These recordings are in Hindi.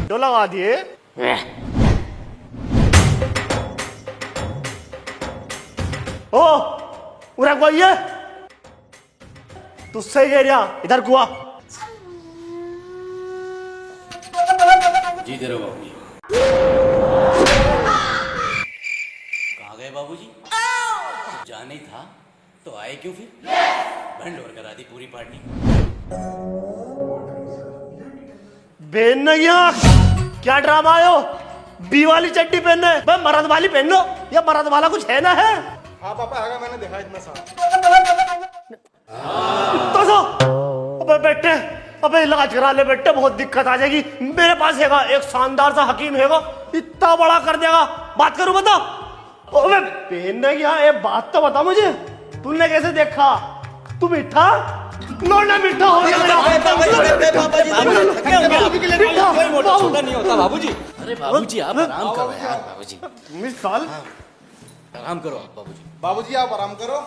तो लगा दिए। ओ उरा कोई है तुझसे कह रहा इधर कुआ। जी दे रहे बाबूजी। कहाँ गए बाबूजी? जाना ही था तो आए क्यों फिर? भंडोर करा दी पूरी पार्टी। बहन नहीं क्या ड्रामा आयो? बी वाली चड्डी पहनने भाई मर्द वाली पहन लो। या मर्द वाला कुछ है ना है? हाँ पापा आगे मैंने देखा इतना सारा। तो सो अबे बेटे अबे इलाज करा ले बेटे बहुत दिक्कत आ जाएगी। मेरे पास हैगा एक शानदार सा हकीम हैगा इतना बड़ा कर देगा। बात करूं बता? अबे पहनने की ये बात तो बता मुझे तूने कैसे देखा? तू मीठा लौंडा मीठा हो गया। छोटा नहीं होता बाबूजी। अरे बाबूजी आप आराम करो यार बाबूजी। मिसाल आराम करो आप बाबूजी। बाबूजी आप आराम करो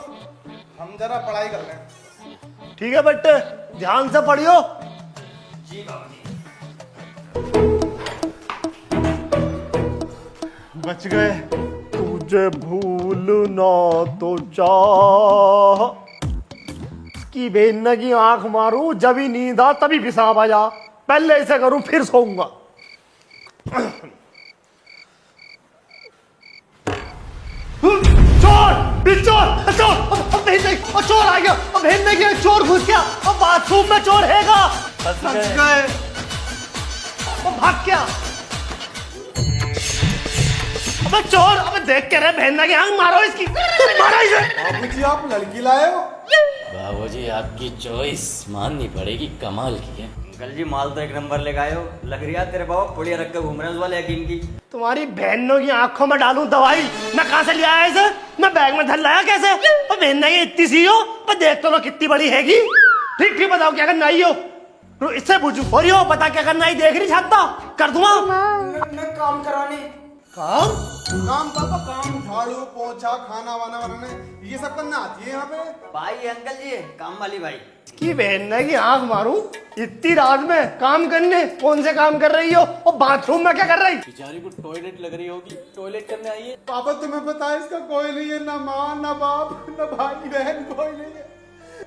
हम जरा पढ़ाई कर लें। ठीक है बेटे ध्यान से पढ़ियो। जी बाबूजी। बच गए। तुझे भूलना तो चाह कि बेन की आंख मारूं जब ही नींद आ तभी पेशाब आ जा। पहले ऐसे करूं फिर सोऊंगा। चोर चोर चोर चोर आ गया। भेजने के चोर घुस गया। बाथरूम में चोर हैगा। फंस गए। भाग गया। अबे चोर अबे देख के रहे भेजना की आंख मारो इसकी। मारो इसे। बाबूजी आप लड़की लाए हो? बाबूजी आपकी चॉइस माननी पड़ेगी कमाल की है। अंकल जी माल तो एक नंबर लेके आए हो। लग रही है तेरे बाबा पुड़िया रख के घूम रहे हैं उस वाले हकीम की। तुम्हारी बहनों की आंखों में डालूं दवाई? मैं कहां से ले आया इसे? मैं बैग में धर लाया कैसे? और बहन ये इतनी सी हो पर देख तो लो कितनी बड़ी हैगी। ठीक ठीक बताओ क्या करना ही हो? इससे पूछू और यो बता क्या करना ही? देख नहीं चाहता कर दूंगा काम कराने। काम काम पापा काम झाड़ू पोछा खाना वाना बनाने ये सब करना आती है यहाँ पे। भाई है अंकल जी काम वाली भाई। की बहन की आंख मारूं इतनी रात में काम करने? कौन से काम कर रही हो? और बाथरूम में क्या कर रही? बेचारी को टॉयलेट लग रही होगी टॉयलेट करने आई है। पापा तुम्हें पता है इसका कोई नहीं है ना माँ ना बाप ना भाई बहन कोई नहीं है।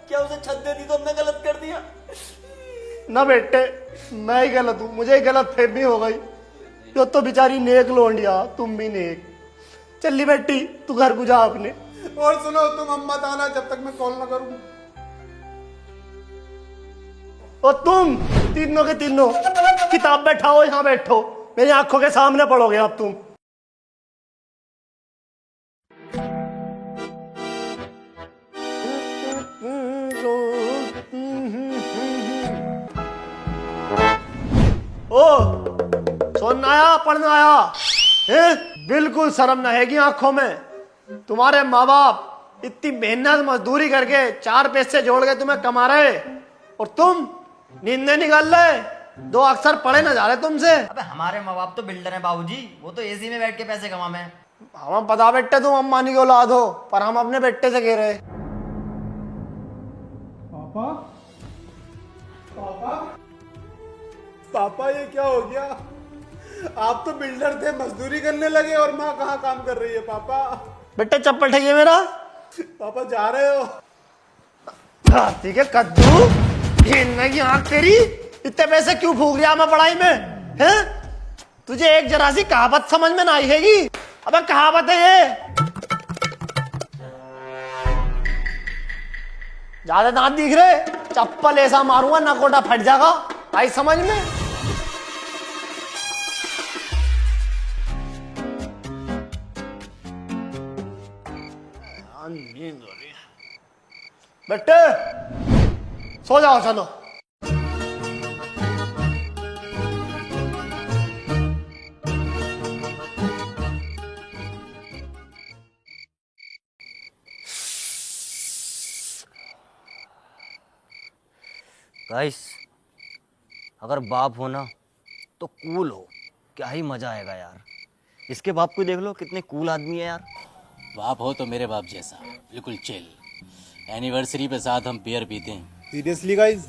क्या उसे छत दे दी तो हमने गलत कर दिया? ना बेटे मैं ही गलत हूँ। मुझे गलत फहमी हो गई। यो तो बेचारी नेक लोंडिया तुम भी नेक। चली बेटी तू घर को जा अपने। और सुनो तुम अम्मा आना जब तक मैं कॉल ना करूँ। और तुम तीनों के तीनों किताब बैठाओ यहाँ बैठो मेरी आंखों के सामने पढ़ोगे अब तुम। ओ सोना आया पढ़ना आया है? बिल्कुल शर्म न हैगी आंखों में। तुम्हारे माँ बाप इतनी मेहनत मजदूरी करके 4 पैसे जोड़ के तुम्हें कमा रहे और तुम नींद निकाल रहे। 2 अक्षर पढ़े ना जा रहे तुमसे। अबे हमारे माँ बाप तो बिल्डर हैं बाबूजी। वो तो एसी में बैठ के पैसे कमाए हैं। हमें पता बेटे तुम अम्बानी की औलाद हो पर हम अपने बेटे से कह रहे। पापा पापा पापा ये क्या हो गया? आप तो बिल्डर थे मजदूरी करने लगे और माँ कहाँ काम कर रही है? पापा बेटे चप्पल ठेकिए मेरा। पापा जा रहे हो? ठीक है कद्दू घेरने की आंख तेरी। इतने पैसे क्यों फूक रहा मैं पढ़ाई में है? तुझे एक जरा सी कहावत समझ में ना आई हैगी? अबे कहावत है ये। ज्यादा दांत दिख रहे? चप्पल ऐसा मारूंगा नकोटा फट जाएगा। आई समझ में? नींद हो रही है। बेटे सो जाओ चलो। गाइस अगर बाप हो ना तो कूल हो। क्या ही मजा आएगा यार। इसके बाप को देख लो कितने कूल आदमी है यार। बाप हो तो मेरे बाप जैसा बिल्कुल चिल। एनिवर्सरी पे साथ हम बियर पीते हैं। सीरियसली गाइस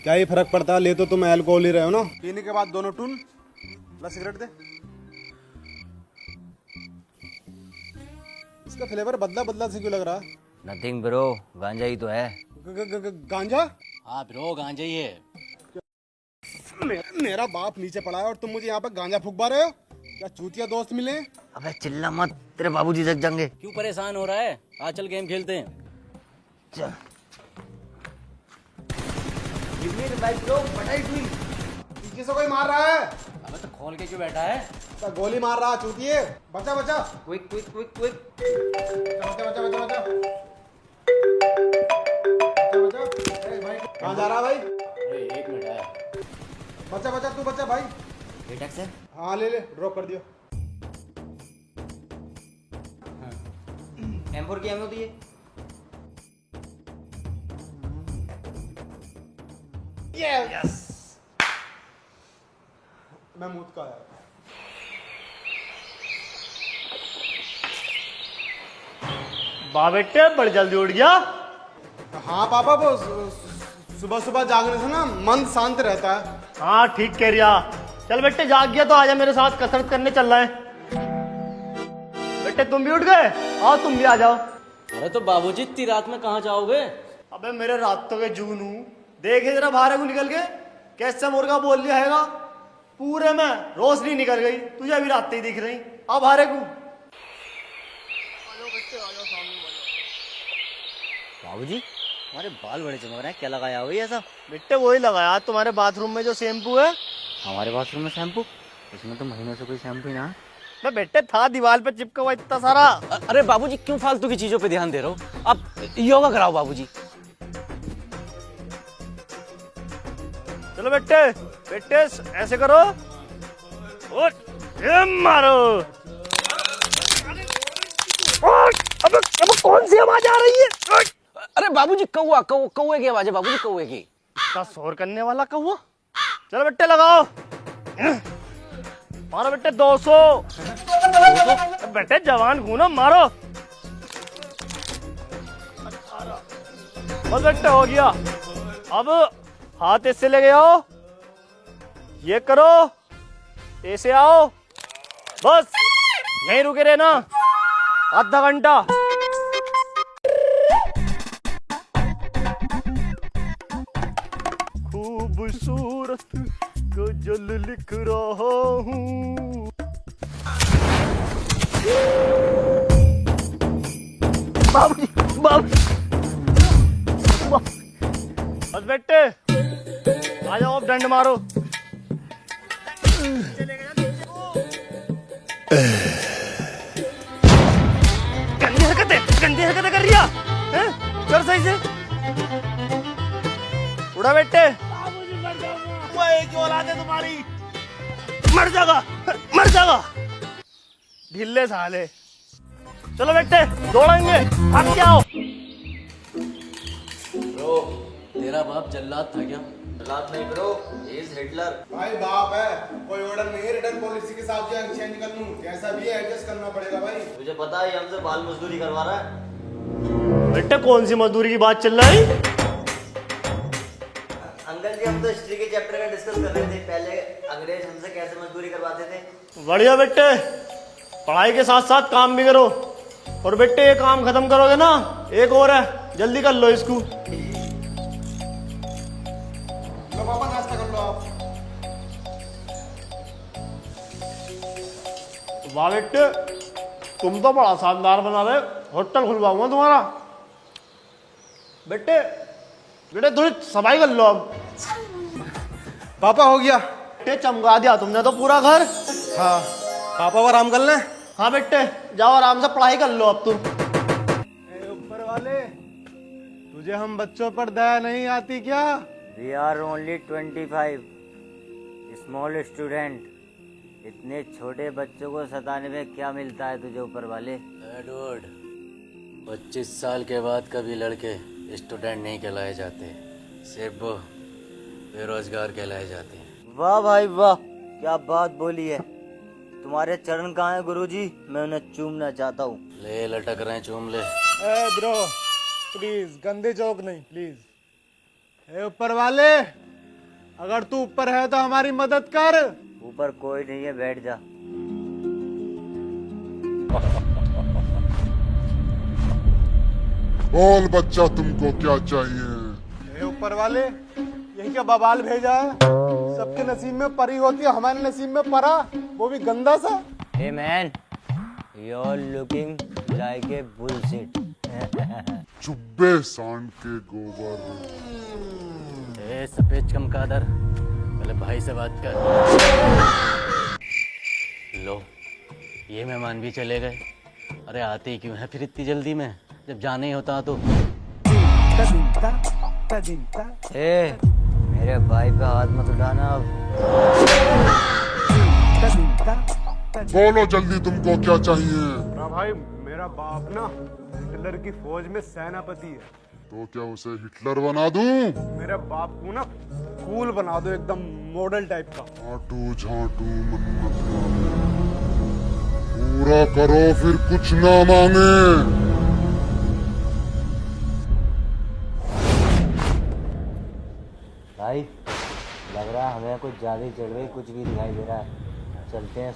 क्या ही फर्क पड़ता है, ले तो तुम अल्कोहल ही रहे हो ना। पीने के बाद दोनों टून। ला सिगरेट दे। इसका फ्लेवर बदला बदला से क्यों लग रहा है? नथिंग ब्रो, गांजा ही तो है। गांजा? हाँ ब्रो, गांजा ही है। मेरा बाप नीचे पड़ा है और तुम मुझे यहाँ पे गांजा फूकवा रहे हो? क्या चूतिया दोस्त मिले? अबे चिल्ला मत, तेरे बाबूजी जग जाएंगे। क्यों परेशान हो रहा है? आज चल गेम खेलते हैं। चल। पीछे से कोई मार रहा है। अबे तो खोल के क्यों बैठा है? तो गोली मार रहा चूतिए। बचा बचा। Quick quick quick quick. बचा बचा बचा बचा। बचा बचा। ए भाई कहाँ जा रहा भाई? अरे 1 मिनट आया। बचा बचा, तू बचा भाई। एटैक से हाँ ले ले, ड्रॉप कर दियो। M4 की एमओ होती है। यस। मैं मूत का आया। वाह बेटे, बड़ी जल्दी उठ गया। हाँ पापा, वो सुबह सुबह जागने से ना मन शांत रहता है। हाँ ठीक कह रिया। चल बेटे, जाग गया तो आजा मेरे साथ, कसरत करने चल रहा है। बेटे तुम भी उठ गए? आओ तुम भी आ जाओ। अरे तो बाबूजी इतनी रात में कहाँ जाओगे? अबे मेरे रातों के जूनू, देखे जरा बाहर को निकल के, कैसे मुर्गा बोल लिया हैगा। पूरे में रोशनी निकल गई, तुझे अभी रात ही दिख रही। अब बाहर को। बाबूजी, हमारे बाल बड़े चमक रहे हैं, क्या लगाया हुआ है ऐसा? बेटे वही लगाया तुम्हारे बाथरूम में जो शैम्पू है। हमारे बाथरूम में शैम्पू? इसमें तो महीनों से कोई शैम्पू ही ना है। मैं बेटे था दीवार पे चिपका हुआ इतना सारा। अरे बाबूजी क्यों फालतू की चीजों पे ध्यान दे रहे हो? अब योगा कराओ बाबूजी। चलो बेटे, बेटे ऐसे करो और ये मारो। अब कौन सी आवाज आ रही है? अरे बाबूजी कौआ, कौए की आवाज है बाबूजी, कौए की। का शोर करने वाला कौआ। चलो बेटे लगाओ, मारो बेटे 200। बेटे जवान खून मारो। बस बेटे हो गया। अब हाथ इससे ले आओ, ये करो, ऐसे आओ, बस यहीं रुके रहना आधा घंटा। खूबसूरत गजल लिख रहा हूँ। बाबूजी, बस बेटे आ जाओ, अब डंड मारो। गंदी हरकतें कर रही है? कर सही से। उड़ा बेटे, एक औलाद है तुम्हारी, मर जाएगा, मर जाएगा। ढिल्ले साले। चलो बेटे दौड़ेंगे, भाग के आओ। ब्रो, तेरा बाप जल्लाद था क्या? जल्लाद नहीं ब्रो, ही इज हिटलर। भाई बाप है, कोई ऑर्डर नहीं है रिटर्न पॉलिसी के हिसाब से एक्सचेंज कर लूं। कैसा भी है एडजस्ट करना पड़ेगा भाई। तुझे पता है ये हमसे बाल मजदूरी करवा रहा है। बेटे कौन सी मजदूरी की बात चल रही? अंकल जी, हम तो हिस्ट्री के चैप्टर का डिस्कस कर रहे थे। पहले अंग्रेज हमसे कैसे मजदूरी करवाते थे। बढ़िया बेटे, पढ़ाई के साथ साथ काम भी करो। और बेटे ये काम खत्म करोगे ना, एक और है, जल्दी कर लो इसको। लो पापा नाश्ता कर लो आप। वाह बेटे, तुम तो बड़ा शानदार बना रहे, होटल खुलवाऊंगा तुम्हारा। बेटे बेटे थोड़ी सफाई कर लो अब। पापा हो गया। बेटे चमका दिया तुमने तो पूरा घर। हाँ पापा वो आराम कर लें। हाँ बेटे जाओ, आराम से पढ़ाई कर लो अब तुम। ऊपर वाले, तुझे हम बच्चों पर दया नहीं आती क्या? We are only 25 small student. इतने छोटे बच्चों को सताने में क्या मिलता है तुझे ऊपर वाले? एडवर्ड, 25 साल के बाद कभी लड़के स्टूडेंट नहीं कहलाए जाते, सिर्फ बेरोजगार कहलाए जाते हैं। वाह भाई वाह, क्या बात बोली है। तुम्हारे चरण कहाँ हैं गुरुजी? मैं उन्हें चूमना चाहता हूँ। ले लटक रहे हैं, चूम ले। ब्रो प्लीज, गंदे जोक नहीं प्लीज। ऊपर वाले, अगर तू ऊपर है तो हमारी मदद कर। ऊपर कोई नहीं है, बैठ जा। बोल बच्चा, तुमको क्या चाहिए? ए ऊपर वाले, यही क्या बवाल भेजा है? सबके नसीब में परी होती है, हमारे नसीब में परा, वो भी गंदा सा। Hey man, you are looking like a bullshit. चुब्बे सांड के गोबर। ए सफेद चमगादड़, पहले भाई से बात कर। लो, ये मेहमान भी चले गए। अरे आते ही क्यों है फिर इतनी जल्दी में, जब जाना ही होता तो। ए, मेरे भाई पे हाथ मत उठाना अब। बोलो जल्दी, तुमको क्या चाहिए? ना भाई, मेरा बाप ना हिटलर की फौज में सेनापति है। तो क्या उसे हिटलर बना दूं? मेरे बाप को ना कूल बना दो, एकदम मॉडल टाइप का। झाटू झाटू मन्नत मांगे, पूरा करो फिर कुछ ना मांगे। भाई, लग रहा है हमें कुछ ज्यादा ही चढ़ गई, कुछ भी दिखाई दे रहा है। चलते हैं।